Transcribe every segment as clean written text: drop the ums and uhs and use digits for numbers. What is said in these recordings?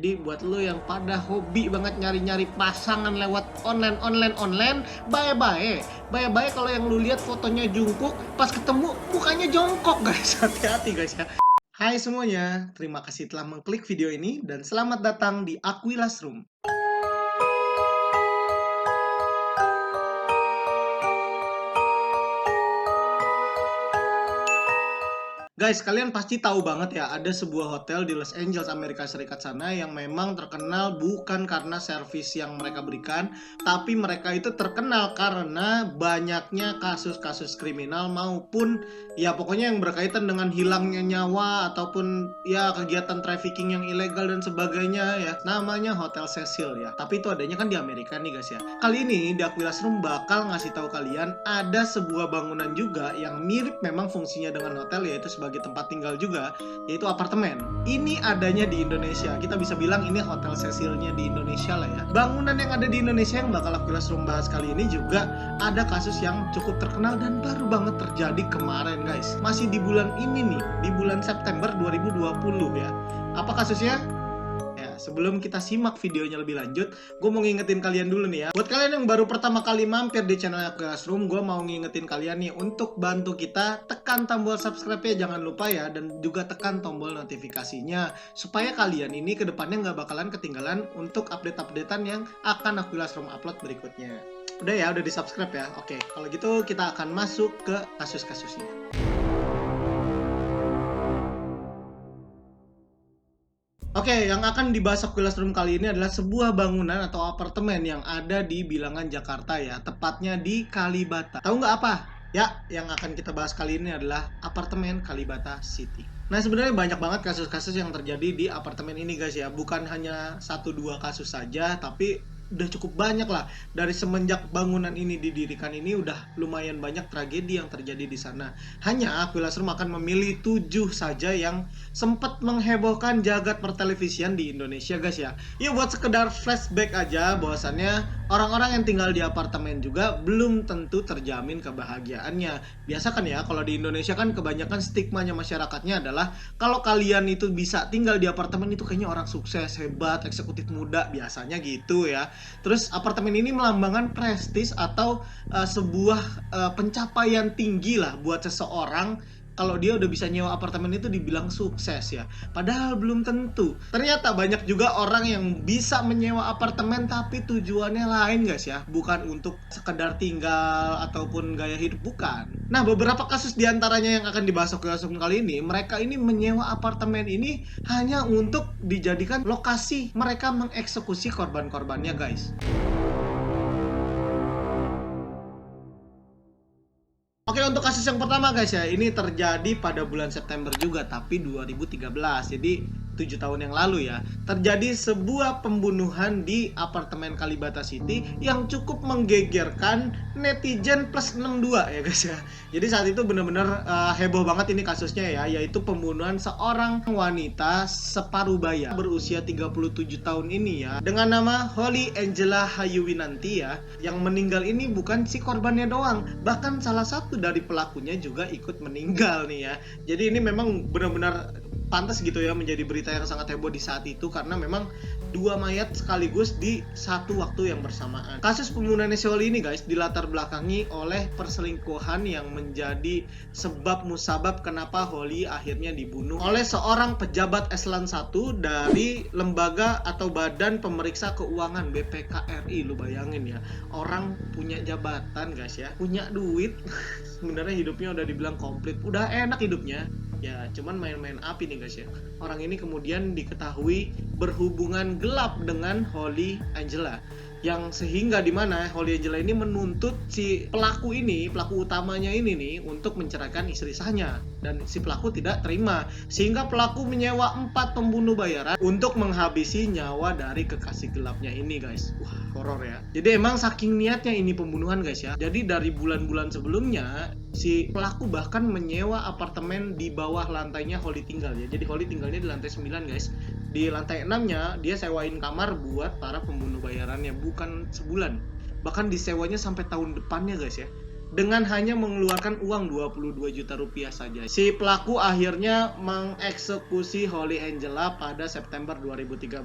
Jadi buat lo yang pada hobi banget nyari-nyari pasangan lewat online, bye-bye kalau yang lu lihat fotonya jungkuk, pas ketemu mukanya jongkok guys. Hati-hati guys ya. Hai semuanya, terima kasih telah mengklik video ini dan selamat datang di Aquilas Room. Guys, kalian pasti tahu banget ya, ada sebuah hotel di Los Angeles, Amerika Serikat sana yang memang terkenal bukan karena servis yang mereka berikan, tapi mereka itu terkenal karena banyaknya kasus-kasus kriminal maupun ya pokoknya yang berkaitan dengan hilangnya nyawa ataupun ya kegiatan trafficking yang ilegal dan sebagainya ya. Namanya Hotel Cecil ya. Tapi itu adanya kan di Amerika nih guys ya. Kali ini di Aquilas Room bakal ngasih tahu kalian ada sebuah bangunan juga yang mirip memang fungsinya dengan hotel, yaitu sebagai tempat tinggal juga, yaitu apartemen. Ini adanya di Indonesia. Kita bisa bilang ini Hotel Cecilnya di Indonesia lah ya. Bangunan yang ada di Indonesia yang bakal Aquilas Room bahas kali ini juga ada kasus yang cukup terkenal dan baru banget terjadi kemarin guys. Masih di bulan ini nih, di bulan September 2020 ya. Apa kasusnya? Sebelum kita simak videonya lebih lanjut, gue mau ngingetin kalian dulu nih ya. Buat kalian yang baru pertama kali mampir di channel Aquilas Room, gue mau ngingetin kalian nih untuk bantu kita tekan tombol subscribe-nya, jangan lupa ya, dan juga tekan tombol notifikasinya supaya kalian ini kedepannya nggak bakalan ketinggalan untuk update-updatean yang akan Aquilas Room upload berikutnya. Udah ya, udah di subscribe ya. Oke, kalau gitu kita akan masuk ke kasus-kasusnya. Oke, yang akan dibahas Aquilas Room kali ini adalah sebuah bangunan atau apartemen yang ada di Bilangan, Jakarta ya. Tepatnya di Kalibata. Tahu nggak apa? Ya, yang akan kita bahas kali ini adalah apartemen Kalibata City. Nah, sebenarnya banyak banget kasus-kasus yang terjadi di apartemen ini guys ya. Bukan hanya 1-2 kasus saja, tapi udah cukup banyak lah. Dari semenjak bangunan ini didirikan ini udah lumayan banyak tragedi yang terjadi di sana. Hanya Aquilas Room akan memilih 7 saja yang sempat menghebohkan jagat pertelevisian di Indonesia guys ya. Ya buat sekedar flashback aja, bahwasannya orang-orang yang tinggal di apartemen juga belum tentu terjamin kebahagiaannya. Biasa kan ya, kalau di Indonesia kan kebanyakan stigmanya masyarakatnya adalah kalau kalian itu bisa tinggal di apartemen itu kayaknya orang sukses, hebat, eksekutif muda, biasanya gitu ya. Terus apartemen ini melambangkan prestis atau sebuah pencapaian tinggi lah buat seseorang. Kalau dia udah bisa nyewa apartemen itu dibilang sukses ya. Padahal belum tentu. Ternyata banyak juga orang yang bisa menyewa apartemen tapi tujuannya lain guys ya. Bukan untuk sekedar tinggal ataupun gaya hidup, bukan. Nah, beberapa kasus diantaranya yang akan dibahas kali ini, mereka ini menyewa apartemen ini hanya untuk dijadikan lokasi mereka mengeksekusi korban-korbannya guys. Oke, untuk kasus yang pertama guys ya, ini terjadi pada bulan September juga, tapi 2013. Jadi 7 tahun yang lalu ya, terjadi sebuah pembunuhan di apartemen Kalibata City yang cukup menggegerkan netizen plus 62 ya guys ya. Jadi saat itu benar-benar heboh banget ini kasusnya ya, yaitu pembunuhan seorang wanita separuh baya berusia 37 tahun ini ya, dengan nama Holly Angela Hayuwinanti ya. Yang meninggal ini bukan si korbannya doang, bahkan salah satu dari pelakunya juga ikut meninggal nih ya. Jadi ini memang benar-benar pantas gitu ya menjadi berita yang sangat heboh di saat itu, karena memang 2 mayat sekaligus di satu waktu yang bersamaan. Kasus pembunuhan si Holly ini guys dilatar belakangi oleh perselingkuhan yang menjadi sebab musabab kenapa Holly akhirnya dibunuh oleh seorang pejabat eselon 1 dari lembaga atau badan pemeriksa keuangan BPKRI. Lu bayangin ya, orang punya jabatan guys ya, punya duit sebenarnya hidupnya udah dibilang komplit, udah enak hidupnya ya, cuman main-main api nih guys ya. Orang ini kemudian diketahui berhubungan gelap dengan Holly Angela, yang sehingga dimana Holly Angela ini menuntut si pelaku ini, pelaku utamanya ini nih, untuk menceraikan istri sahnya, dan si pelaku tidak terima, sehingga pelaku menyewa 4 pembunuh bayaran untuk menghabisi nyawa dari kekasih gelapnya ini guys. Wah, horor ya. Jadi emang saking niatnya ini pembunuhan guys ya. Jadi dari bulan-bulan sebelumnya si pelaku bahkan menyewa apartemen di bawah lantainya Holly tinggal ya. Jadi Holly tinggalnya di lantai 9 guys. Di lantai 6-nya dia sewain kamar buat para pembunuh bayarannya, bukan sebulan. Bahkan disewanya sampai tahun depannya guys ya. dengan hanya mengeluarkan uang 22 juta rupiah saja. Si pelaku akhirnya mengeksekusi Holly Angela pada September 2013.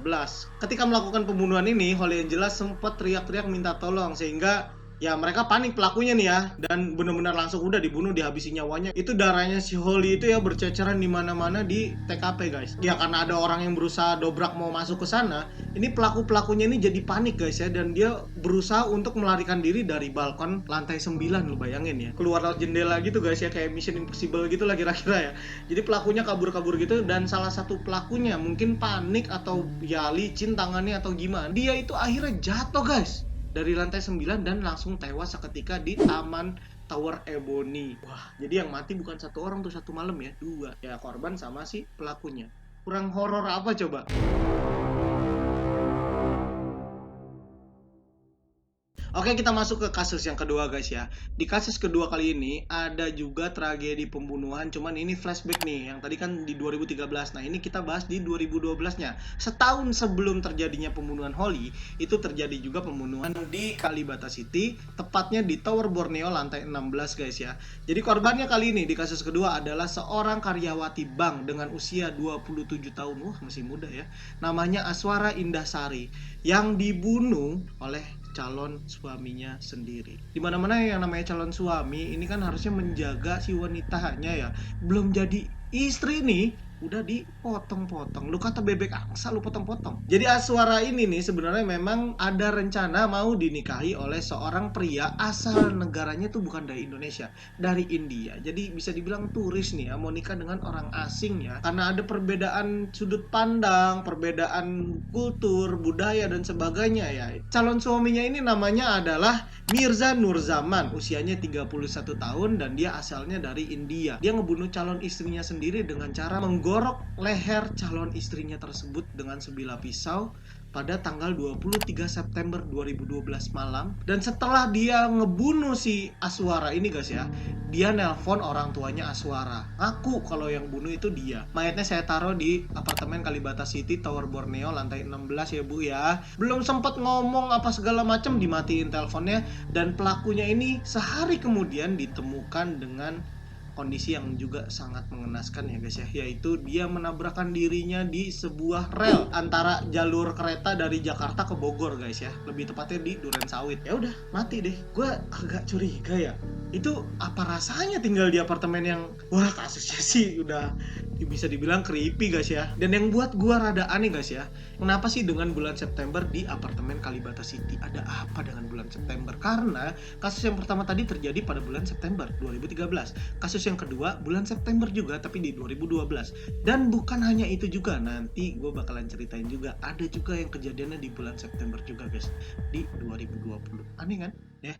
Ketika melakukan pembunuhan ini, Holly Angela sempat teriak-teriak minta tolong, sehingga ya mereka panik pelakunya nih ya, dan benar-benar langsung udah dibunuh, dihabisi nyawanya. Itu darahnya si Holly itu ya berceceran di mana-mana di TKP guys. Ya karena ada orang yang berusaha dobrak mau masuk ke sana, ini pelakunya ini jadi panik guys ya, dan dia berusaha untuk melarikan diri dari balkon lantai 9, lu bayangin ya. Keluar lewat jendela gitu guys ya, kayak Mission Impossible gitu lah kira-kira ya. Jadi pelakunya kabur-kabur gitu, dan salah satu pelakunya mungkin panik atau ya licin tangannya atau gimana, dia itu akhirnya jatuh guys dari lantai 9 dan langsung tewas seketika di Taman Tower Ebony. Wah, jadi yang mati bukan satu orang tuh satu malam ya, dua. Ya korban sama si pelakunya. Kurang horor apa coba? Oke, kita masuk ke kasus yang kedua guys ya. Di kasus kedua kali ini ada juga tragedi pembunuhan, cuman ini flashback nih. Yang tadi kan di 2013. Nah, ini kita bahas di 2012-nya. Setahun sebelum terjadinya pembunuhan Holly, itu terjadi juga pembunuhan di Kalibata City, tepatnya di Tower Borneo lantai 16 guys ya. Jadi korbannya kali ini di kasus kedua adalah seorang karyawati bank dengan usia 27 tahun. Wah, masih muda ya. Namanya Aswara Indahsari yang dibunuh oleh calon suaminya sendiri. Dimana-mana yang namanya calon suami ini kan harusnya menjaga si wanitanya ya. Belum jadi istri nih, udah dipotong-potong. Lu kata bebek angsa lu potong-potong. Jadi Aswara ini nih sebenarnya memang ada rencana mau dinikahi oleh seorang pria asal negaranya tuh bukan dari Indonesia, dari India. Jadi bisa dibilang turis nih ya, mau nikah dengan orang asing ya. Karena ada perbedaan sudut pandang, perbedaan kultur, budaya dan sebagainya ya. Calon suaminya ini namanya adalah Mirza Nurzaman, usianya 31 tahun dan dia asalnya dari India. Dia ngebunuh calon istrinya sendiri dengan cara menggorok leher calon istrinya tersebut dengan sebilah pisau pada tanggal 23 September 2012 malam. Dan setelah dia ngebunuh si Aswara ini guys ya, dia nelpon orang tuanya Aswara, ngaku kalau yang bunuh itu dia. Mayatnya saya taruh di apartemen Kalibata City Tower Borneo lantai 16 ya bu ya. Belum sempat ngomong apa segala macam dimatiin teleponnya, dan pelakunya ini sehari kemudian ditemukan dengan kondisi yang juga sangat mengenaskan ya guys ya, yaitu dia menabrakkan dirinya di sebuah rel antara jalur kereta dari Jakarta ke Bogor guys ya, lebih tepatnya di Durensawit. Ya udah mati deh. Gue agak curiga ya, itu apa rasanya tinggal di apartemen yang wah kasusnya sih udah bisa dibilang creepy guys ya. Dan yang buat gue rada aneh guys ya, kenapa sih dengan bulan September di apartemen Kalibata City? Ada apa dengan bulan September? Karena kasus yang pertama tadi terjadi pada bulan September 2013, kasus yang kedua bulan September juga tapi di 2012. Dan bukan hanya itu juga, nanti gue bakalan ceritain juga ada juga yang kejadiannya di bulan September juga guys, di 2020. Aneh kan ya.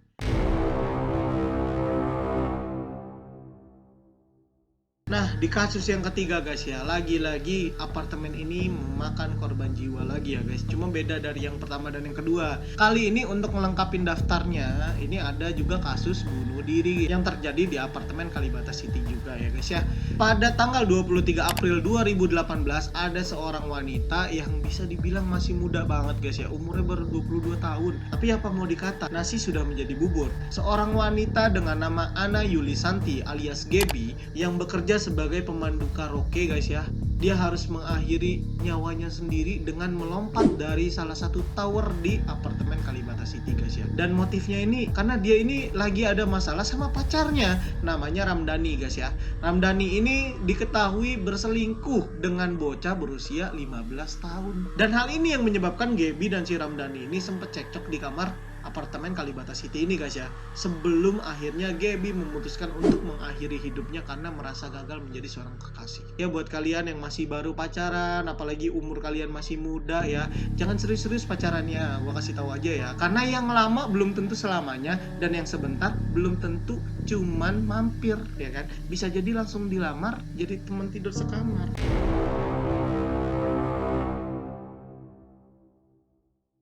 Nah, di kasus yang ketiga guys ya, lagi-lagi apartemen ini memakan korban jiwa lagi ya guys. Cuma beda dari yang pertama dan yang kedua. Kali ini untuk melengkapi daftarnya, ini ada juga kasus bunuh diri yang terjadi di apartemen Kalibata City juga ya guys ya. Pada tanggal 23 April 2018 ada seorang wanita yang bisa dibilang masih muda banget guys ya, umurnya baru 22 tahun. Tapi apa mau dikata, nasi sudah menjadi bubur. Seorang wanita dengan nama Ana Yulisanti alias Gaby yang bekerja sebagai pemandu karaoke guys ya. Dia harus mengakhiri nyawanya sendiri dengan melompat dari salah satu tower di apartemen Kalibata City guys ya. Dan motifnya ini karena dia ini lagi ada masalah sama pacarnya, namanya Ramdhani guys ya. Ramdhani ini diketahui berselingkuh dengan bocah berusia 15 tahun. Dan hal ini yang menyebabkan Gaby dan si Ramdhani ini sempat cekcok di kamar apartemen Kalibata City ini guys ya, sebelum akhirnya Gaby memutuskan untuk mengakhiri hidupnya karena merasa gagal menjadi seorang kekasih. Ya buat kalian yang masih baru pacaran, apalagi umur kalian masih muda ya, jangan serius-serius pacarannya, gua kasih tahu aja ya, karena yang lama belum tentu selamanya, dan yang sebentar belum tentu cuman mampir ya kan, bisa jadi langsung dilamar jadi teman tidur sekamar.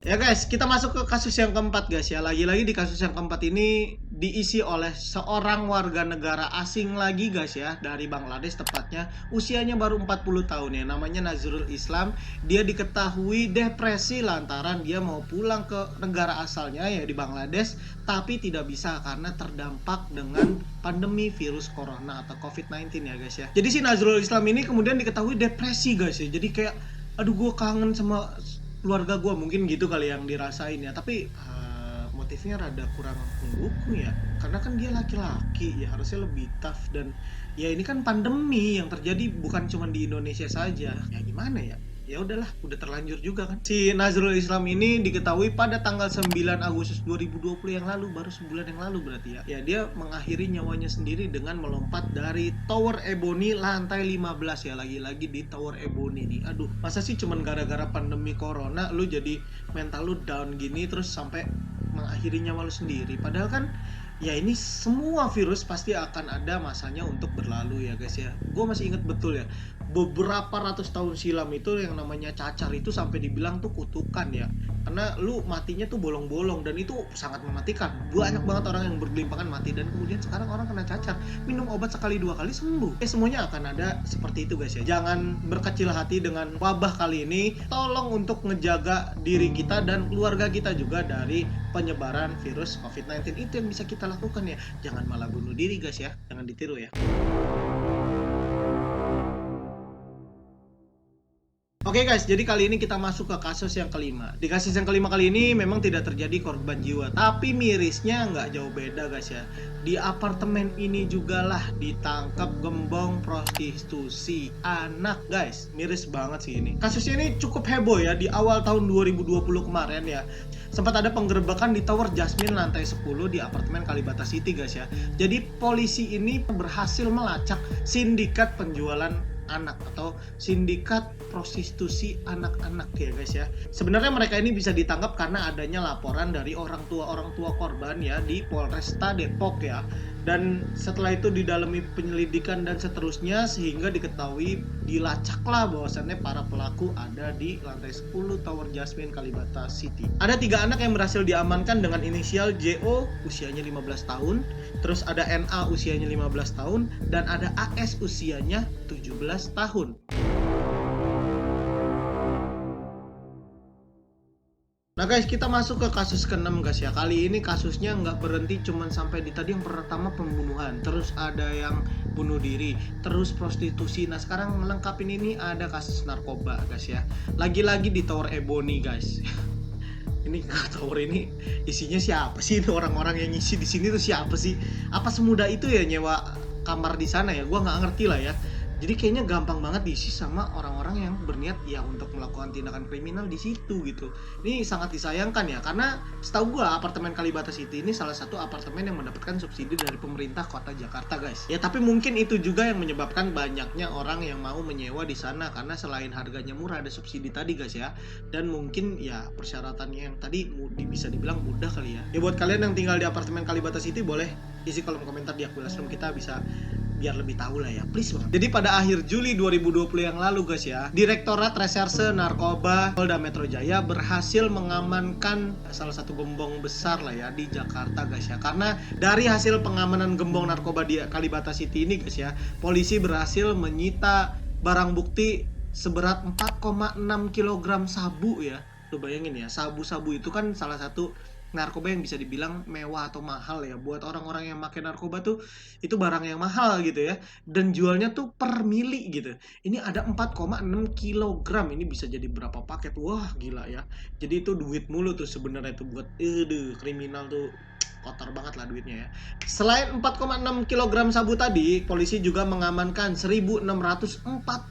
Ya guys, kita masuk ke kasus yang keempat guys ya. Lagi-lagi di kasus yang keempat ini diisi oleh seorang warga negara asing lagi guys ya, dari Bangladesh tepatnya. Usianya baru 40 tahun ya, namanya Nazrul Islam. Dia diketahui depresi lantaran dia mau pulang ke negara asalnya ya di Bangladesh, tapi tidak bisa karena terdampak dengan pandemi virus corona atau COVID-19 ya guys ya. Jadi si Nazrul Islam ini kemudian diketahui depresi guys ya. Jadi kayak aduh gue kangen sama keluarga gue, mungkin gitu kali yang dirasain ya. Tapi motifnya rada kurang mendukung ya, karena kan dia laki-laki ya, harusnya lebih tough. Dan ya ini kan pandemi yang terjadi bukan cuma di Indonesia saja ya, gimana ya. Ya udahlah, udah terlanjur juga kan. Si Nazrul Islam ini diketahui pada tanggal 9 Agustus 2020 yang lalu, baru sebulan yang lalu berarti ya. Ya dia mengakhiri nyawanya sendiri dengan melompat dari Tower Ebony lantai 15 ya, lagi-lagi di Tower Ebony nih. Aduh, masa sih cuman gara-gara pandemi corona lu jadi mental lu down gini terus sampai mengakhiri nyawa lu sendiri? Padahal kan ya ini semua virus pasti akan ada masanya untuk berlalu ya guys ya. Gue masih inget betul ya, beberapa ratus tahun silam itu yang namanya cacar itu sampai dibilang tuh kutukan ya, karena lu matinya tuh bolong-bolong dan itu sangat mematikan. Banyak banget orang yang bergelimpangan mati, dan kemudian sekarang orang kena cacar minum obat sekali dua kali sembuh. Semuanya akan ada seperti itu guys ya. Jangan berkecil hati dengan wabah kali ini. Tolong untuk ngejaga diri kita dan keluarga kita juga dari penyebaran virus COVID-19. Itu yang bisa kita lakukan ya. Jangan malah bunuh diri guys ya. Jangan ditiru ya. Oke guys, jadi kali ini kita masuk ke kasus yang kelima. Di kasus yang kelima kali ini memang tidak terjadi korban jiwa, tapi mirisnya nggak jauh beda guys ya. Di apartemen ini juga lah ditangkap gembong prostitusi anak guys. Miris banget sih ini. Kasusnya ini cukup heboh ya di awal tahun 2020 kemarin ya. Sempat ada penggerebekan di Tower Jasmine lantai 10 di apartemen Kalibata City guys ya. Jadi polisi ini berhasil melacak sindikat penjualan anak atau sindikat prostitusi anak-anak ya guys ya. Sebenarnya mereka ini bisa ditangkap karena adanya laporan dari orang tua korban ya di Polresta Depok ya. Dan setelah itu didalami penyelidikan dan seterusnya sehingga diketahui, dilacaklah bahwasannya para pelaku ada di lantai 10 Tower Jasmine Kalibata City. Ada 3 anak yang berhasil diamankan dengan inisial JO usianya 15 tahun, terus ada NA usianya 15 tahun, dan ada AS usianya 17 tahun. Nah guys, kita masuk ke kasus ke-6 guys ya. Kali ini kasusnya nggak berhenti cuman sampai di tadi yang pertama pembunuhan, terus ada yang bunuh diri, terus prostitusi. Nah sekarang melengkapin ini ada kasus narkoba guys ya. Lagi-lagi di Tower Ebony guys. Ini tower ini isinya siapa sih? Ini orang-orang yang ngisi di sini tuh siapa sih? Apa semudah itu ya nyewa kamar di sana ya? Gua nggak ngerti lah ya. Jadi kayaknya gampang banget diisi sama orang-orang yang berniat ya untuk melakukan tindakan kriminal di situ gitu. Ini sangat disayangkan ya, karena setahu gua apartemen Kalibata City ini salah satu apartemen yang mendapatkan subsidi dari pemerintah kota Jakarta guys. Ya tapi mungkin itu juga yang menyebabkan banyaknya orang yang mau menyewa di sana, karena selain harganya murah ada subsidi tadi guys ya. Dan mungkin ya persyaratannya yang tadi bisa dibilang mudah kali ya. Ya buat kalian yang tinggal di apartemen Kalibata City boleh isi kolom komentar di akun Classroom, kita bisa biar lebih tahu lah ya, please banget. Jadi pada akhir Juli 2020 yang lalu guys ya, Direktorat Reserse Narkoba Polda Metro Jaya berhasil mengamankan salah satu gembong besar lah ya di Jakarta guys ya. Karena dari hasil pengamanan gembong narkoba di Kalibata City ini guys ya, polisi berhasil menyita barang bukti seberat 4,6 kg sabu ya. Lu bayangin ya, sabu-sabu itu kan salah satu narkoba yang bisa dibilang mewah atau mahal ya. Buat orang-orang yang pakai narkoba tuh itu barang yang mahal gitu ya. Dan jualnya tuh per mili gitu. Ini ada 4,6 kilogram. Ini bisa jadi berapa paket. Wah gila ya. Jadi itu duit mulu tuh sebenarnya tuh buat kriminal tuh. Kotor banget lah duitnya ya. Selain 4,6 kg sabu tadi, polisi juga mengamankan 1.604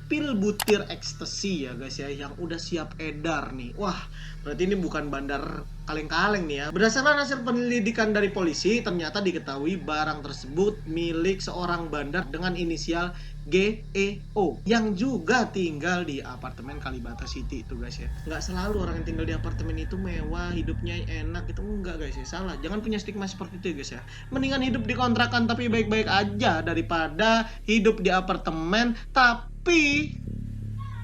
pil butir ekstasi ya guys ya, yang udah siap edar nih. Wah, berarti ini bukan bandar kaleng-kaleng nih ya. Berdasarkan hasil penyelidikan dari polisi, ternyata diketahui barang tersebut milik seorang bandar dengan inisial GEO yang juga tinggal di apartemen Kalibata City itu guys ya. Nggak selalu orang yang tinggal di apartemen itu mewah, hidupnya enak gitu, enggak guys ya, salah. Jangan punya stigma seperti itu ya guys ya. Mendingan hidup di kontrakan tapi baik-baik aja daripada hidup di apartemen tapi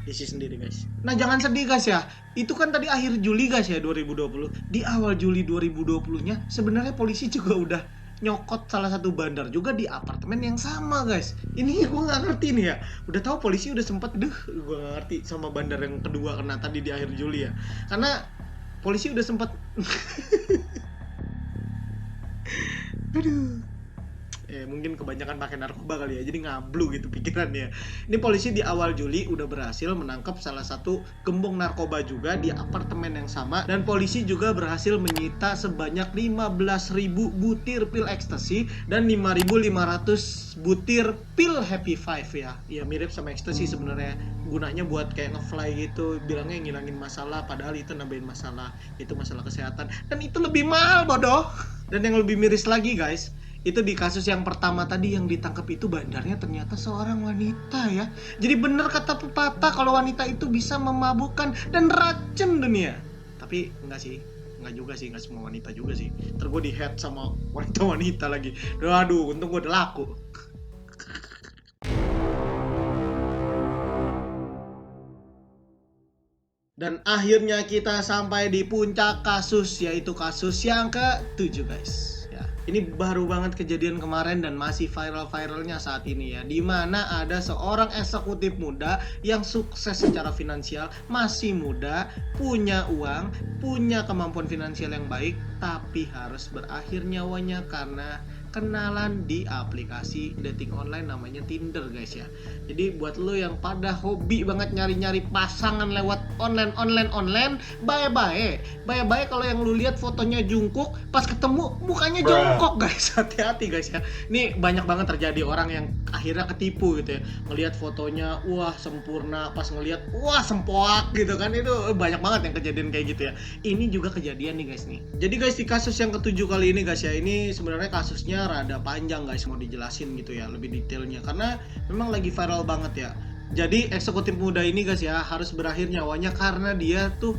isi sendiri guys. Nah jangan sedih guys ya, itu kan tadi akhir Juli guys ya 2020. Di awal Juli 2020-nya sebenarnya polisi juga udah nyokot salah satu bandar juga di apartemen yang sama guys. Ini gue nggak ngerti nih ya. Udah tahu polisi udah sempet gue nggak ngerti sama bandar yang kedua kena tadi di akhir Juli ya. Karena polisi udah sempet aduh, mungkin kebanyakan pakai narkoba kali ya, jadi ngablu gitu pikirannya. Ini polisi di awal Juli udah berhasil menangkap salah satu gembong narkoba juga di apartemen yang sama, dan polisi juga berhasil menyita sebanyak 15.000 butir pil ekstasi dan 5.500 butir pil Happy Five ya. Ya mirip sama ekstasi sebenarnya, gunanya buat kayak ngefly gitu, bilangnya ngilangin masalah, padahal itu nambahin masalah, itu masalah kesehatan, dan itu lebih mahal bodoh. Dan yang lebih miris lagi guys, itu di kasus yang pertama tadi yang ditangkap itu bandarnya ternyata seorang wanita ya. Jadi bener kata pepatah kalau wanita itu bisa memabukkan dan racun dunia. Tapi enggak sih, enggak juga sih, enggak semua wanita juga sih. Ntar gue di head sama wanita-wanita lagi. Aduh, untung gue udah laku. Dan akhirnya kita sampai di puncak kasus, yaitu kasus yang ke-7 guys. Ini baru banget kejadian kemarin dan masih viral-viralnya saat ini ya, dimana ada seorang eksekutif muda yang sukses secara finansial, masih muda, punya uang, punya kemampuan finansial yang baik, tapi harus berakhir nyawanya karena kenalan di aplikasi dating online namanya Tinder guys ya. Jadi buat lo yang pada hobi banget nyari-nyari pasangan lewat online, bye-bye kalau yang lu lihat fotonya jungkuk, pas ketemu mukanya jongkok guys. Hati-hati guys ya. Ini banyak banget terjadi orang yang akhirnya ketipu gitu ya. Ngelihat fotonya wah sempurna, pas ngelihat wah sempoak gitu kan. Itu banyak banget yang kejadian kayak gitu ya. Ini juga kejadian nih guys nih. Jadi guys di kasus yang ke-7 kali ini guys ya, ini sebenarnya kasusnya rada panjang guys, mau dijelasin gitu ya lebih detailnya karena memang lagi viral banget ya. Jadi eksekutif muda ini guys ya harus berakhir nyawanya karena dia tuh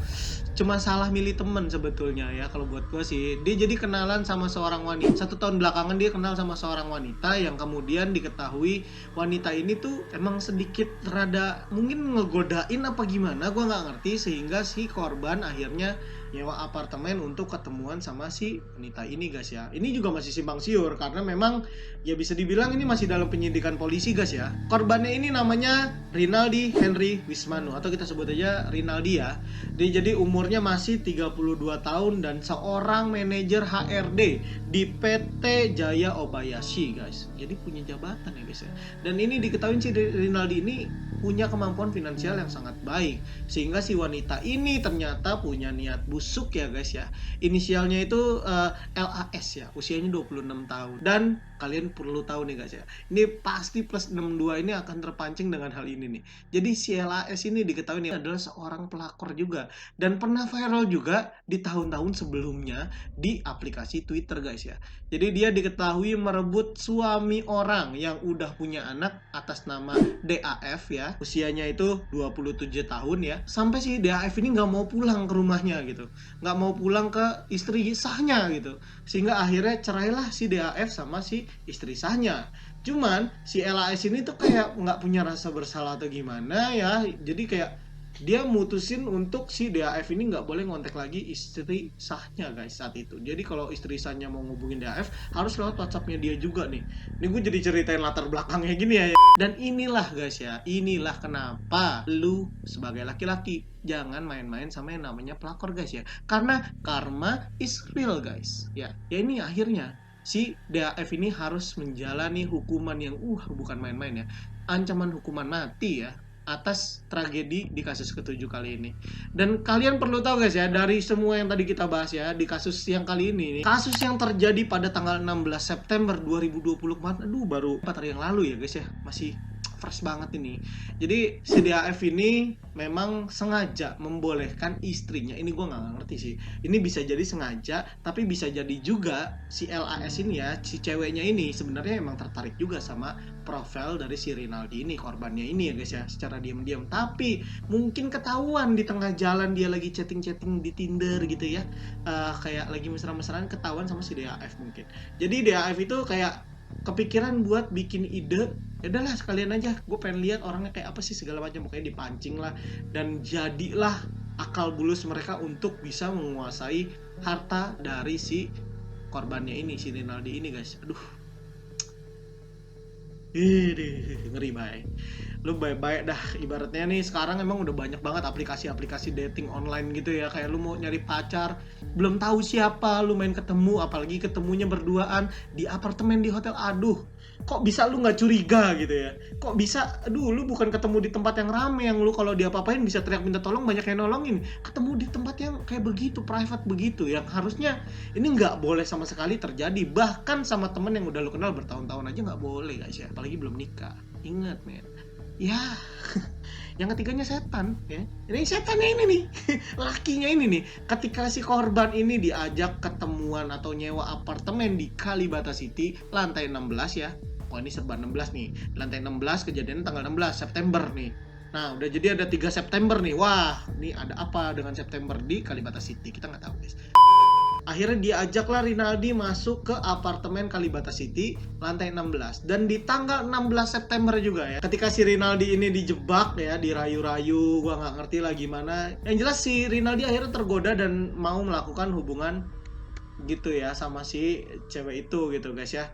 cuma salah milih temen sebetulnya ya. Kalau buat gue sih, dia jadi kenalan sama seorang wanita. 1 tahun belakangan dia kenal sama seorang wanita yang kemudian diketahui wanita ini tuh emang sedikit rada mungkin ngegodain apa gimana, gue nggak ngerti, sehingga si korban akhirnya nyewa apartemen untuk ketemuan sama si wanita ini guys ya. Ini juga masih simpang siur karena memang ya bisa dibilang ini masih dalam penyidikan polisi guys ya. Korbannya ini namanya Rinaldi Henry Wismanu atau kita sebut aja Rinaldi ya. Dia jadi umurnya masih 32 tahun dan seorang manajer HRD di PT Jaya Obayashi guys. Jadi punya jabatan ya guys ya. Dan ini diketahui si Rinaldi ini punya kemampuan finansial yang sangat baik, sehingga si wanita ini ternyata punya niat busuk ya guys ya. Inisialnya itu LAS ya, usianya 26 tahun. Dan kalian perlu tahu nih guys ya, ini pasti plus 62 ini akan terpancing dengan hal ini nih. Jadi si LAS ini diketahui nih adalah seorang pelakor juga dan pernah viral juga di tahun-tahun sebelumnya di aplikasi Twitter guys ya. Jadi dia diketahui merebut suami orang yang udah punya anak atas nama DAF ya. Usianya itu 27 tahun ya. Sampai si DAF ini nggak mau pulang ke rumahnya gitu, nggak mau pulang ke istri sahnya gitu, sehingga akhirnya cerailah si DAF sama si istri sahnya. Cuman si LAS ini tuh kayak nggak punya rasa bersalah atau gimana ya, jadi kayak dia mutusin untuk si DAF ini nggak boleh ngontek lagi istri sahnya guys saat itu. Jadi kalau istri sahnya mau ngubungin DAF harus lewat WhatsAppnya dia juga nih. Ini gue jadi ceritain latar belakangnya gini ya. Dan inilah guys ya, inilah kenapa lu sebagai laki-laki jangan main-main sama yang namanya pelakor guys ya. Karena karma is real guys ya. Ya ini akhirnya si DAF ini harus menjalani hukuman yang bukan main-main ya. Ancaman hukuman mati ya atas tragedi di kasus ke-7 kali ini. Dan kalian perlu tahu guys ya, dari semua yang tadi kita bahas ya, di kasus yang kali ini, kasus yang terjadi pada tanggal 16 September 2020 kemarin, baru 4 hari yang lalu ya guys ya, masih fresh banget ini. Jadi si DAF ini memang sengaja membolehkan istrinya, ini gue nggak ngerti sih, ini bisa jadi sengaja, tapi bisa jadi juga si LAS ini ya, si ceweknya ini sebenarnya emang tertarik juga sama profil dari si Rinaldi ini, korbannya ini ya guys ya, secara diam-diam. Tapi mungkin ketahuan di tengah jalan dia lagi chatting-chatting di Tinder gitu ya, kayak lagi mesra-mesraan, ketahuan sama si DAF mungkin. Jadi DAF itu kayak kepikiran buat bikin ide Ya udahlah sekalian aja, gue pengen lihat orangnya kayak apa sih segala macam, pokoknya dipancing lah, dan jadilah akal bulus mereka untuk bisa menguasai harta dari si korbannya ini, si Rinaldi ini guys. Aduh, ngeri baik. Lu baik-baik dah, ibaratnya nih sekarang emang udah banyak banget aplikasi-aplikasi dating online gitu ya, kayak lu mau nyari pacar belum tahu siapa, lu main ketemu, apalagi ketemunya berduaan di apartemen di hotel. Aduh, kok bisa lu nggak curiga gitu ya, kok bisa, aduh, lu bukan ketemu di tempat yang rame yang lu kalau diapa-apain bisa teriak minta tolong banyak yang nolongin, ketemu di tempat yang kayak begitu, private begitu, yang harusnya ini nggak boleh sama sekali terjadi, bahkan sama temen yang udah lu kenal bertahun-tahun aja nggak boleh guys ya, apalagi belum nikah. Ingat men, ya yang ketiganya setan ya, ini setannya ini nih lakinya ini nih, ketika si korban ini diajak ketemuan atau nyewa apartemen di Kalibata City lantai 16 ya. Oh ini serba 16 nih, lantai 16, kejadian tanggal 16 September nih. Nah udah, jadi ada 3 September nih. Wah ini ada apa dengan September di Kalibata City, kita nggak tahu guys. Akhirnya diajaklah Rinaldi masuk ke apartemen Kalibata City lantai 16, dan di tanggal 16 September juga ya, ketika si Rinaldi ini dijebak ya, dirayu-rayu, gua nggak ngerti lah gimana, yang jelas si Rinaldi akhirnya tergoda dan mau melakukan hubungan gitu ya sama si cewek itu gitu guys ya.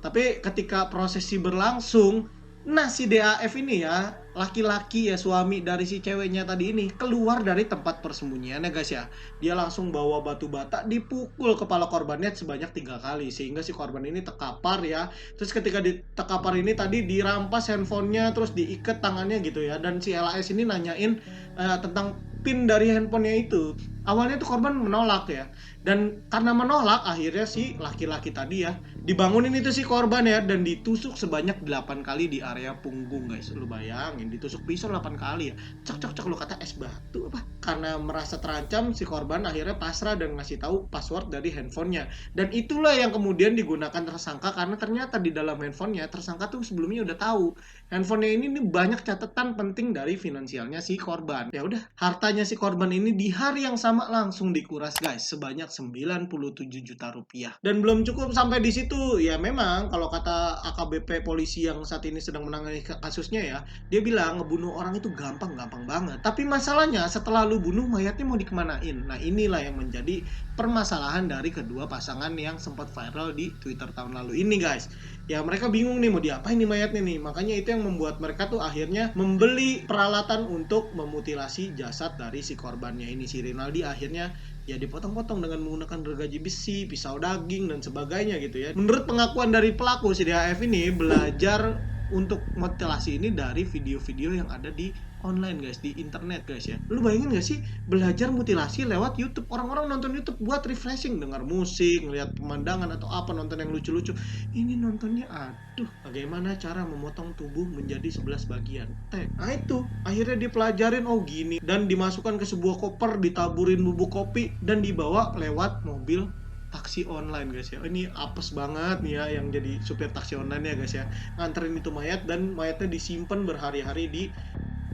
Tapi ketika prosesi berlangsung, nah si DAF ini ya, laki-laki ya, suami dari si ceweknya tadi ini, keluar dari tempat persembunyiannya guys ya. Dia langsung bawa batu bata, dipukul kepala korbannya sebanyak 3 kali, sehingga si korban ini terkapar ya. Terus ketika terkapar ini tadi dirampas handphonenya, terus diikat tangannya gitu ya. Dan si LAS ini nanyain tentang pin dari handphonenya itu. Awalnya tuh korban menolak ya, dan karena menolak akhirnya si laki-laki tadi ya dibangunin itu si korban ya, dan ditusuk sebanyak 8 kali di area punggung guys. Lu bayangin ditusuk pisau 8 kali ya, cek cek cek, lu kata es batu apa. Karena merasa terancam, si korban akhirnya pasrah dan ngasih tahu password dari handphonenya, dan itulah yang kemudian digunakan tersangka, karena ternyata di dalam handphonenya tersangka tuh sebelumnya udah tahu handphonenya ini nih banyak catatan penting dari finansialnya si korban. Ya udah, hartanya si korban ini di hari yang sama langsung dikuras guys sebanyak 97 juta rupiah. Dan belum cukup sampai di situ ya, memang kalau kata AKBP polisi yang saat ini sedang menangani kasusnya ya, dia bilang ngebunuh orang itu gampang-gampang banget. Tapi masalahnya setelah lu bunuh, mayatnya mau dikemanain? Nah inilah yang menjadi permasalahan dari kedua pasangan yang sempat viral di Twitter tahun lalu ini guys. Ya mereka bingung nih mau diapain nih mayatnya nih, makanya itu yang membuat mereka tuh akhirnya membeli peralatan untuk memutilasi jasad dari si korbannya ini, si Rinaldi. Akhirnya ya dipotong-potong dengan menggunakan gergaji besi, pisau daging dan sebagainya gitu ya. Menurut pengakuan dari pelaku, si DAF ini belajar untuk mutilasi ini dari video-video yang ada di online guys, di internet guys ya. Lu bayangin gak sih belajar mutilasi lewat YouTube? Orang-orang nonton YouTube buat refreshing, dengar musik, ngeliat pemandangan atau apa, nonton yang lucu-lucu. Ini nontonnya aduh, bagaimana cara memotong tubuh menjadi 11 bagian. Nah itu akhirnya dipelajarin, oh gini, dan dimasukkan ke sebuah koper, ditaburin bubuk kopi dan dibawa lewat mobil taksi online guys ya. Ini apes banget nih ya yang jadi supir taksi online ya guys ya, nganterin itu mayat, dan mayatnya disimpan berhari-hari di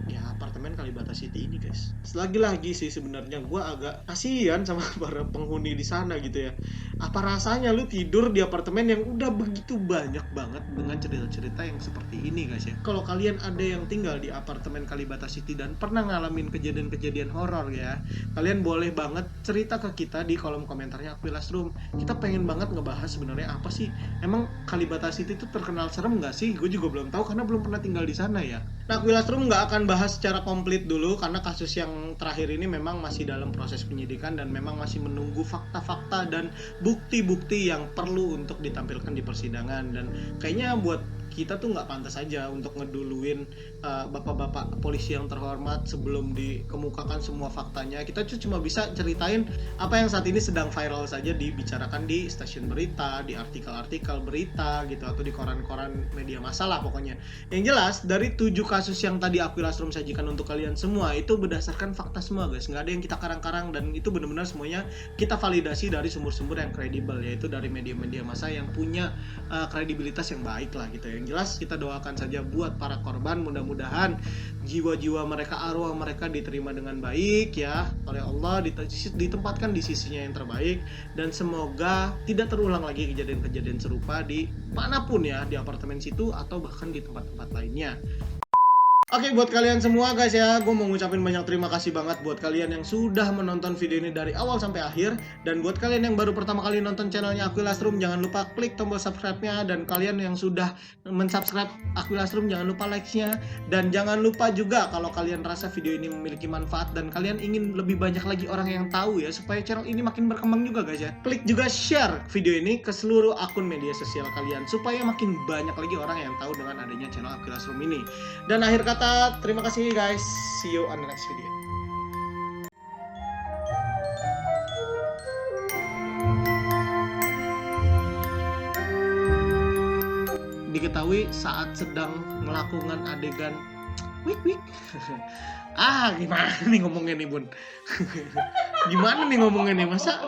ya apartemen Kalibata City ini guys. Selagi-lagi sih sebenarnya gue agak kasihan sama para penghuni di sana gitu ya. Apa rasanya lu tidur di apartemen yang udah begitu banyak banget dengan cerita-cerita yang seperti ini guys ya. Kalau kalian ada yang tinggal di apartemen Kalibata City dan pernah ngalamin kejadian-kejadian horor ya, kalian boleh banget cerita ke kita di kolom komentarnya Aquilast Room. Kita pengen banget ngebahas sebenarnya apa sih emang Kalibata City itu terkenal serem nggak sih? Gue juga belum tahu karena belum pernah tinggal di sana ya. Nah, Aquilast Room nggak akan bahas secara komplit dulu karena kasus yang terakhir ini memang masih dalam proses penyidikan dan memang masih menunggu fakta-fakta dan bukti-bukti yang perlu untuk ditampilkan di persidangan. Dan kayaknya buat kita tuh nggak pantas aja untuk ngeduluin bapak-bapak polisi yang terhormat sebelum dikemukakan semua faktanya. Kita tuh cuma bisa ceritain apa yang saat ini sedang viral saja dibicarakan di stasiun berita, di artikel-artikel berita gitu, atau di koran-koran media massa lah pokoknya. Yang jelas dari 7 kasus yang tadi Aquilast Room sajikan untuk kalian semua itu berdasarkan fakta semua guys, nggak ada yang kita karang-karang, dan itu benar-benar semuanya kita validasi dari sumber-sumber yang kredibel, yaitu dari media-media massa yang punya kredibilitas yang baik lah gitu ya. Yang Yang jelas kita doakan saja buat para korban, mudah-mudahan jiwa-jiwa mereka, arwah mereka diterima dengan baik ya oleh Allah, ditempatkan di sisinya yang terbaik, dan semoga tidak terulang lagi kejadian-kejadian serupa di manapun ya, di apartemen situ atau bahkan di tempat-tempat lainnya. Oke, buat kalian semua guys ya, gue mau ngucapin banyak terima kasih banget buat kalian yang sudah menonton video ini dari awal sampai akhir. Dan buat kalian yang baru pertama kali nonton channelnya Aquilas Room, jangan lupa klik tombol subscribe-nya. Dan kalian yang sudah mensubscribe Aquilas Room, jangan lupa like-nya. Dan jangan lupa juga kalau kalian rasa video ini memiliki manfaat dan kalian ingin lebih banyak lagi orang yang tahu ya, supaya channel ini makin berkembang juga guys ya, klik juga share video ini ke seluruh akun media sosial kalian, supaya makin banyak lagi orang yang tahu dengan adanya channel Aquilas Room ini. Dan akhir kata, terima kasih guys. See you on the next video. Diketahui saat sedang melakukan adegan wik. Gimana nih ngomongnya nih Bun? Gimana nih ngomongnya nih? Masa